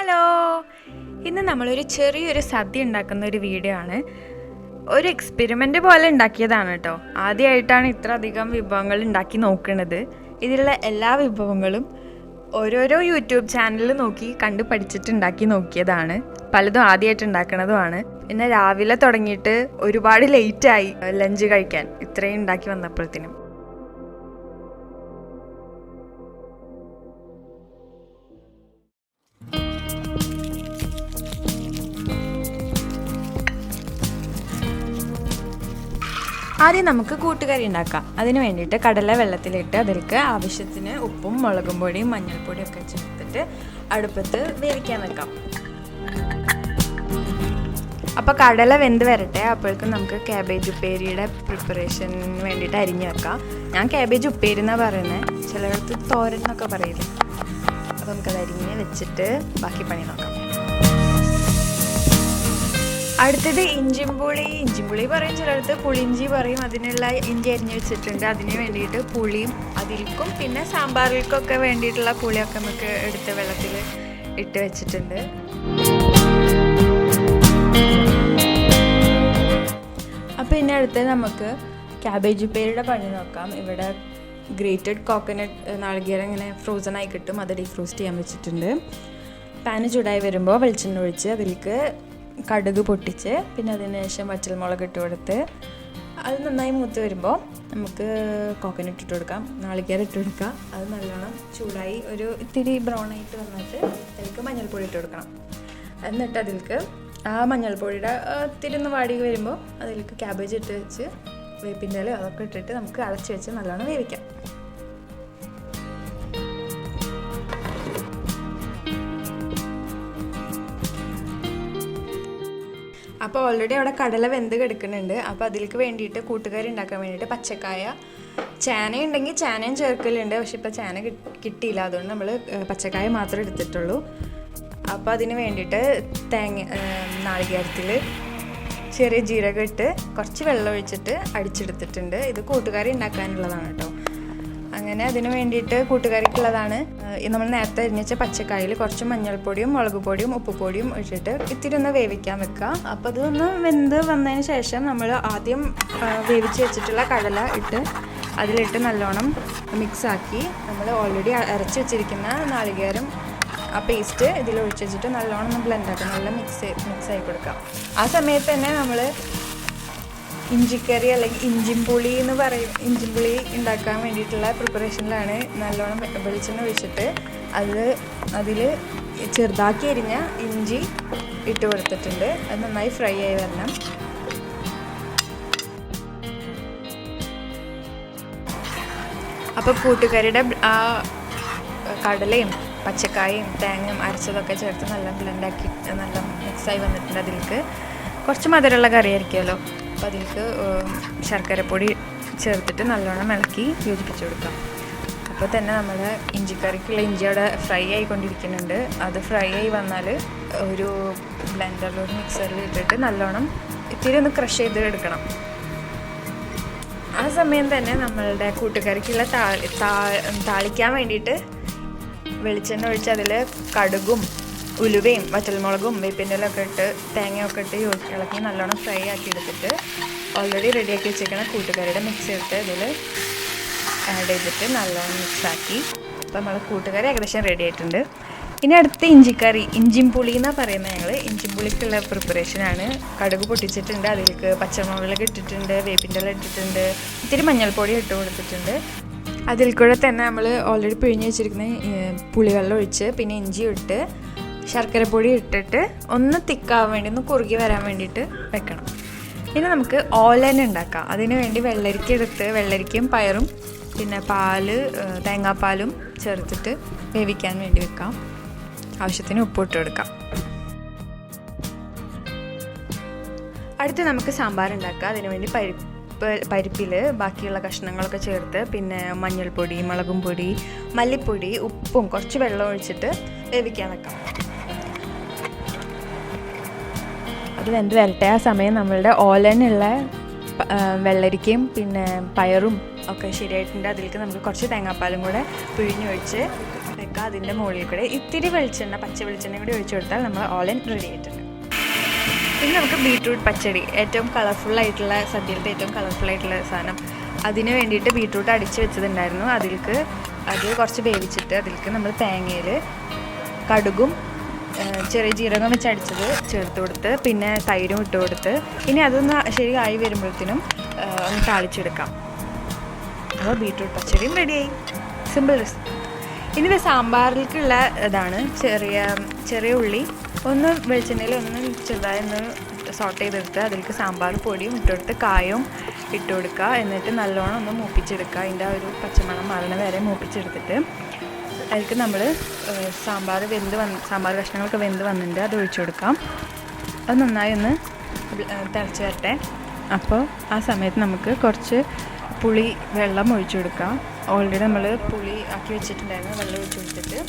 Hello, ഇന്ന് നമ്മളൊരു ചെറിയൊരു സദ്യ ഉണ്ടാക്കുന്ന ഒരു വീഡിയോ ആണ്. ഒരു എക്സ്പെരിമെൻ്റ് പോലെ ഉണ്ടാക്കിയതാണ് കേട്ടോ. ആദ്യമായിട്ടാണ് ഇത്ര അധികം വിഭവങ്ങൾ ഉണ്ടാക്കി നോക്കുന്നത്. ഇതിലുള്ള എല്ലാ വിഭവങ്ങളും ഓരോരോ യൂട്യൂബ് ചാനലിൽ നോക്കി കണ്ടു പഠിച്ചിട്ട് ഉണ്ടാക്കി നോക്കിയതാണ്. പലതും ആദ്യമായിട്ട് ഉണ്ടാക്കണതുമാണ്. പിന്നെ രാവിലെ തുടങ്ങിയിട്ട് ഒരുപാട് ലേറ്റായി ലഞ്ച് കഴിക്കാൻ, ഇത്രയും ഉണ്ടാക്കി വന്നപ്പോഴത്തേനും. ആദ്യം നമുക്ക് കൂട്ടുകറി ഉണ്ടാക്കാം. അതിന് വേണ്ടിയിട്ട് കടല വെള്ളത്തിലിട്ട് അതിലേക്ക് ആവശ്യത്തിന് ഉപ്പും മുളകും പൊടിയും മഞ്ഞൾപ്പൊടിയും ഒക്കെ ചേർത്തിട്ട് അടുപ്പത്ത് വേവിക്കാൻ വെക്കാം. അപ്പോൾ കടല വെന്ത് വരട്ടെ. അപ്പോഴേക്കും നമുക്ക് ക്യാബേജ് ഉപ്പേരിയുടെ പ്രിപ്പറേഷന് വേണ്ടിയിട്ട് അരിഞ്ഞു വെക്കാം. ഞാൻ ക്യാബേജ് ഉപ്പേരി എന്നാണ് പറയുന്നത്, ചിലയിടത്ത് തോരൻ എന്നൊക്കെ പറയില്ലേ. അപ്പോൾ നമുക്കത് അരിഞ്ഞ് വെച്ചിട്ട് ബാക്കി പണി നോക്കാം. അടുത്തത് ഇഞ്ചിമ്പുളി പറയും, ചിലടത്ത് പുളിഞ്ചി പറയും. അതിനുള്ള ഇഞ്ചി അരിഞ്ഞ് വെച്ചിട്ടുണ്ട്. അതിന് വേണ്ടിയിട്ട് പുളിയും അതിൽക്കും പിന്നെ സാമ്പാറിൽക്കൊക്കെ വേണ്ടിയിട്ടുള്ള പുളിയൊക്കെ നമുക്ക് എടുത്ത് വെള്ളത്തിൽ ഇട്ട് വെച്ചിട്ടുണ്ട്. അപ്പോൾ ഇനി അടുത്ത് നമുക്ക് ക്യാബേജ് ഉപ്പേരിയുടെ പണി നോക്കാം. ഇവിടെ ഗ്രേറ്റഡ് കോക്കനട്ട് നാളികേരം ഇങ്ങനെ ഫ്രോസൺ ആയി കിട്ടും, അത് ഡീഫ്രോസ്റ്റ് ചെയ്യാൻ വെച്ചിട്ടുണ്ട്. പാന് ചൂടായി വരുമ്പോൾ വെളിച്ചെണ്ണ ഒഴിച്ച് അതിലേക്ക് കടുക് പൊട്ടിച്ച് പിന്നെ അതിന് ശേഷം വറ്റൽമുളക് ഇട്ട് കൊടുത്ത് അത് നന്നായി മൂത്ത് വരുമ്പോൾ നമുക്ക് കോക്കനട്ട് ഇട്ട് കൊടുക്കാം, നാളികേരം ഇട്ട് കൊടുക്കാം. അത് നല്ലോണം ചൂടായി ഒരു ഇത്തിരി ബ്രൗൺ ആയിട്ട് വന്നിട്ട് അതിലേക്ക് മഞ്ഞൾപ്പൊടി ഇട്ട് കൊടുക്കണം. എന്നിട്ട് അതിലേക്ക് ആ മഞ്ഞൾപ്പൊടിയുടെ ഇത്തിരി ഒന്ന് വാടി വരുമ്പോൾ അതിലേക്ക് ക്യാബേജ് ഇട്ട് വെച്ച് വേപ്പിൻ്റെ ഇല അതൊക്കെ ഇട്ടിട്ട് നമുക്ക് അടച്ച് വെച്ച് നല്ലോണം വേവിക്കാം. അപ്പോൾ ഓൾറെഡി അവിടെ കടല വെന്ത് കിടക്കുന്നുണ്ട്. അപ്പോൾ അതിലേക്ക് വേണ്ടിയിട്ട് കൂട്ടുകറി ഉണ്ടാക്കാൻ വേണ്ടിയിട്ട് പച്ചക്കായ, ചേന ഉണ്ടെങ്കിൽ ചേനയും ചേർക്കലുണ്ട്. പക്ഷെ ഇപ്പോൾ ചേന കിട്ടിയില്ല, അതുകൊണ്ട് നമ്മൾ പച്ചക്കായ മാത്രമേ എടുത്തിട്ടുള്ളൂ. അപ്പോൾ അതിന് വേണ്ടിയിട്ട് നാളികേരത്തിൽ ചെറിയ ജീരകം ഇട്ട് കുറച്ച് വെള്ളം ഒഴിച്ചിട്ട് അടിച്ചെടുത്തിട്ടുണ്ട്. ഇത് കൂട്ടുകറി ഉണ്ടാക്കാനുള്ളതാണ് കേട്ടോ. അങ്ങനെ അതിന് വേണ്ടിയിട്ട് കൂട്ടുകറിക്കുള്ളതാണ്. നമ്മൾ നേരത്തെ അരിഞ്ഞ വെച്ച പച്ചക്കായിൽ കുറച്ച് മഞ്ഞൾപ്പൊടിയും മുളക് പൊടിയും ഉപ്പുപൊടിയും ഇട്ടിട്ട് ഇത്തിരി ഒന്ന് വേവിക്കാൻ വെക്കുക. അപ്പോൾ അതൊന്ന് വെന്ത് വന്നതിന് ശേഷം നമ്മൾ ആദ്യം വേവിച്ച് വെച്ചിട്ടുള്ള കടല ഇട്ട് അതിലിട്ട് നല്ലോണം മിക്സാക്കി നമ്മൾ ഓൾറെഡി അരച്ച് വെച്ചിരിക്കുന്ന നാളികേരം ആ പേസ്റ്റ് ഇതിൽ ഒഴിച്ച് വെച്ചിട്ട് നല്ലോണം ഒന്ന് ബ്ലെൻഡാക്കാം, നല്ല മിക്സായി കൊടുക്കാം. ആ സമയത്ത് തന്നെ നമ്മൾ ഇഞ്ചിക്കറി അല്ലെങ്കിൽ ഇഞ്ചിമ്പുളി എന്ന് പറയും, ഇഞ്ചിമ്പുളി ഉണ്ടാക്കാൻ വേണ്ടിയിട്ടുള്ള പ്രിപ്പറേഷനിലാണ്. നല്ലോണം വെളിച്ചെണ്ണ ഒഴിച്ചിട്ട് അതിൽ ചെറുതാക്കി അരിഞ്ഞ ഇഞ്ചി ഇട്ട് കൊടുത്തിട്ടുണ്ട്. അത് നന്നായി ഫ്രൈ ആയി വരണം. അപ്പോൾ കൂട്ടുകറിയുടെ ആ കടലയും പച്ചക്കായും തേങ്ങയും അരച്ചതൊക്കെ ചേർത്ത് നല്ല ബ്ലെൻഡാക്കി നല്ല മിക്സായി വന്നിട്ടുണ്ട്. അതിലേക്ക് കുറച്ച് മധുരമുള്ള കറി ആയിരിക്കുമല്ലോ. അപ്പോൾ അതിലേക്ക് ശർക്കരപ്പൊടി ചേർത്തിട്ട് നല്ലോണം ഇളക്കി യോജിപ്പിച്ച് കൊടുക്കാം. അപ്പോൾ തന്നെ നമ്മൾ ഇഞ്ചിക്കറിക്കുള്ള ഇഞ്ചി അവിടെ ഫ്രൈ ആയിക്കൊണ്ടിരിക്കുന്നുണ്ട്. അത് ഫ്രൈ ആയി വന്നാൽ ഒരു ബ്ലെൻഡറിൽ ഒരു മിക്സറിൽ ഇട്ടിട്ട് നല്ലോണം ഇത്തിരി ഒന്ന് ക്രഷ് ചെയ്ത് എടുക്കണം. ആ സമയം തന്നെ നമ്മളുടെ കൂട്ടുകറിക്കുള്ള താളിക്കാൻ വേണ്ടിയിട്ട് വെളിച്ചെണ്ണ ഒഴിച്ച് അതിൽ കടുകും ഉലുവയും വറ്റൽമുളകും വേപ്പിൻ്റെ ഇലയൊക്കെ ഇട്ട് തേങ്ങയൊക്കെ ഇട്ട് ഇളക്കി നല്ലോണം ഫ്രൈ ആക്കി എടുത്തിട്ട് ഓൾറെഡി റെഡിയാക്കി വെച്ചിരിക്കുന്ന കൂട്ടുകറിയുടെ മിക്സ് എടുത്ത് ഇതിൽ ആഡ് ചെയ്തിട്ട് നല്ലോണം മിക്സാക്കി. അപ്പോൾ നമ്മൾ കൂട്ടുകറി ഏകദേശം റെഡി ആയിട്ടുണ്ട്. ഇനി അടുത്ത ഇഞ്ചിമ്പുളി എന്നാണ് പറയുന്നത് ഞങ്ങൾ. ഇഞ്ചിമ്പുളിക്കുള്ള പ്രിപ്പറേഷനാണ്. കടുക് പൊട്ടിച്ചിട്ടുണ്ട്, അതിലേക്ക് പച്ചമുളക് ഇട്ടിട്ടുണ്ട്, വേപ്പിൻ്റെ ഇല ഇട്ടിട്ടുണ്ട്, ഇത്തിരി മഞ്ഞൾപ്പൊടി ഇട്ട് കൊടുത്തിട്ടുണ്ട്. അതിൽ കൂടെ തന്നെ നമ്മൾ ഓൾറെഡി പിഴിഞ്ഞ് വെച്ചിരിക്കുന്ന പുളിവെള്ളം ഒഴിച്ച് പിന്നെ ഇഞ്ചി ഇട്ട് ശർക്കരപ്പൊടി ഇട്ടിട്ട് ഒന്ന് തിക്കാവാൻ വേണ്ടി, ഒന്ന് കുറുകി വരാൻ വേണ്ടിയിട്ട് വെക്കണം. ഇനി നമുക്ക് ഓലൻ ഉണ്ടാക്കാം. അതിന് വേണ്ടി വെള്ളരിക്ക എടുത്ത് വെള്ളരിക്കയും പയറും പിന്നെ തേങ്ങാപ്പാലും ചേർത്തിട്ട് വേവിക്കാൻ വേണ്ടി വെക്കാം. ആവശ്യത്തിന് ഉപ്പിട്ട് കൊടുക്കാം. അടുത്ത് നമുക്ക് സാമ്പാർ ഉണ്ടാക്കാം. അതിന് വേണ്ടി പരിപ്പിൽ ബാക്കിയുള്ള കഷ്ണങ്ങളൊക്കെ ചേർത്ത് പിന്നെ മഞ്ഞൾപ്പൊടി, മുളകും പൊടി, മല്ലിപ്പൊടി, ഉപ്പും കുറച്ച് വെള്ളം ഒഴിച്ചിട്ട് വേവിക്കാൻ വെക്കാം. അത് വെന്ത് വരട്ടെ. ആ സമയം നമ്മളുടെ ഓലനുള്ള വെള്ളരിക്കയും പിന്നെ പയറും ഒക്കെ ശരിയായിട്ടുണ്ട്. അതിലേക്ക് നമുക്ക് കുറച്ച് തേങ്ങാപ്പാലും കൂടെ പിഴിഞ്ഞൊഴിച്ച് വെക്കാം. കൊടുക്കുക. അതിൻ്റെ മുകളിൽ കൂടെ ഇത്തിരി വെളിച്ചെണ്ണ, പച്ച വെളിച്ചെണ്ണ കൂടി ഒഴിച്ചു കൊടുത്താൽ നമ്മൾ ഓലൻ റെഡി ആയിട്ടുണ്ട്. ഇനി നമുക്ക് ബീട്രൂട്ട് പച്ചടി, ഏറ്റവും കളർഫുള്ളായിട്ടുള്ള സദ്യയിലത്തെ ഏറ്റവും കളർഫുള്ളായിട്ടുള്ള സാധനം. അതിന് വേണ്ടിയിട്ട് ബീട്രൂട്ട് അടിച്ച് വെച്ചതുണ്ടായിരുന്നു. അത് കുറച്ച് വേവിച്ചിട്ട് അതിലേക്ക് നമ്മൾ തേങ്ങയിൽ കടുകും ചെറിയ ജീരകം വെച്ച് അടിച്ചത് ചേർത്ത് കൊടുത്ത് പിന്നെ തൈരും ഇട്ട് കൊടുത്ത് ഇനി അതൊന്ന് ശരിയായി വരുമ്പോഴത്തേനും ഒന്ന് താളിച്ചെടുക്കാം. അപ്പോൾ ബീട്രൂട്ട് പച്ചടിയും റെഡിയായി. Simple recipe. ഇനി ഇത് സാമ്പാറിലേക്കുള്ള ഇതാണ്. ചെറിയ ഉള്ളി ഒന്ന് വെളിച്ചെണ്ണയിൽ ഒന്ന് ചെറുതായി ഒന്ന് സോട്ട് ചെയ്തെടുത്ത് അതിലേക്ക് സാമ്പാർ പൊടിയും ഇട്ടുകൊടുത്ത് കായവും ഇട്ട് കൊടുക്കുക. എന്നിട്ട് നല്ലോണം ഒന്ന് മൂപ്പിച്ചെടുക്കുക. അതിൻ്റെ ആ ഒരു പച്ചമണം മാറണ വരെ മൂപ്പിച്ചെടുത്തിട്ട് അതിലേക്ക് നമ്മൾ സാമ്പാർ കഷ്ണങ്ങളൊക്കെ വെന്ത് വന്നിട്ടുണ്ട്, അത് ഒഴിച്ചു കൊടുക്കാം. അത് നന്നായി ഒന്ന് തിളച്ച് വരട്ടെ. അപ്പോൾ ആ സമയത്ത് നമുക്ക് കുറച്ച് പുളി വെള്ളം ഒഴിച്ചു കൊടുക്കാം. ഓൾറെഡി നമ്മൾ പുളി ആക്കി വെച്ചിട്ടുണ്ടായിരുന്നു. വെള്ളം ഒഴിച്ചു കൊടുത്തിട്ട്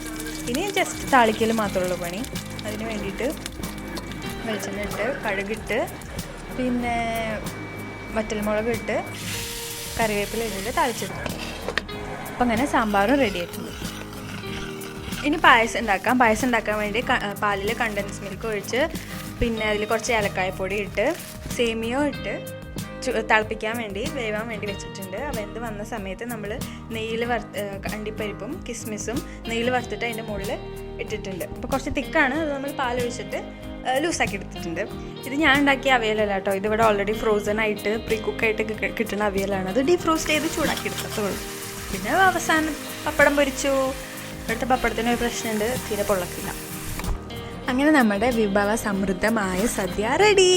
ഇനി ജസ്റ്റ് താളിക്കൽ മാത്രമേ ഉള്ളൂ പണി. അതിന് വേണ്ടിയിട്ട് വെളിച്ചെണ്ണ ഇട്ട് കടുകിട്ട് പിന്നെ വറ്റൽമുളക് ഇട്ട് കറിവേപ്പില ഇട്ടിട്ട് താളിച്ചെടുക്കാം. അപ്പം അങ്ങനെ സാമ്പാറും റെഡി ആയിട്ടുണ്ട്. ഇനി പായസം ഉണ്ടാക്കാം. പായസം ഉണ്ടാക്കാൻ വേണ്ടി പാലിൽ കണ്ടൻസ് മിൽക്ക് ഒഴിച്ച് പിന്നെ അതിൽ കുറച്ച് ഏലക്കായപ്പൊടി ഇട്ട് സേമിയോ ഇട്ട് തിളപ്പിക്കാൻ വേണ്ടി വേവാൻ വേണ്ടി വെച്ചിട്ടുണ്ട്. വെന്ത് വന്ന സമയത്ത് നമ്മൾ നെയ്യിൽ അണ്ടിപ്പരിപ്പും കിസ്മിസും നെയ്യിൽ വറുത്തിട്ട് അതിൻ്റെ മുകളിൽ ഇട്ടിട്ടുണ്ട്. അപ്പോൾ കുറച്ച് തിക്കാണ്. അത് നമ്മൾ പാലൊഴിച്ചിട്ട് ലൂസാക്കി എടുത്തിട്ടുണ്ട്. ഇത് ഞാൻ ഉണ്ടാക്കിയ അവിയലല്ല കേട്ടോ. ഇതിവിടെ ഓൾറെഡി ഫ്രോസൺ ആയിട്ട് പ്രീ കുക്കായിട്ട് കിട്ടുന്ന അവിയലാണ്. അത് ഡീഫ്രോസ്റ്റ് ചെയ്ത് ചൂടാക്കി എടുക്കത്തുള്ളൂ. പിന്നെ അവസാനം പപ്പടം പൊരിച്ചു. ഇവിടുത്തെ പപ്പടത്തിന് ഒരു പ്രശ്നമുണ്ട്, തീരെ പൊള്ളക്കില്ല. അങ്ങനെ നമ്മുടെ വിഭവ സമൃദ്ധമായ സദ്യ റെഡി.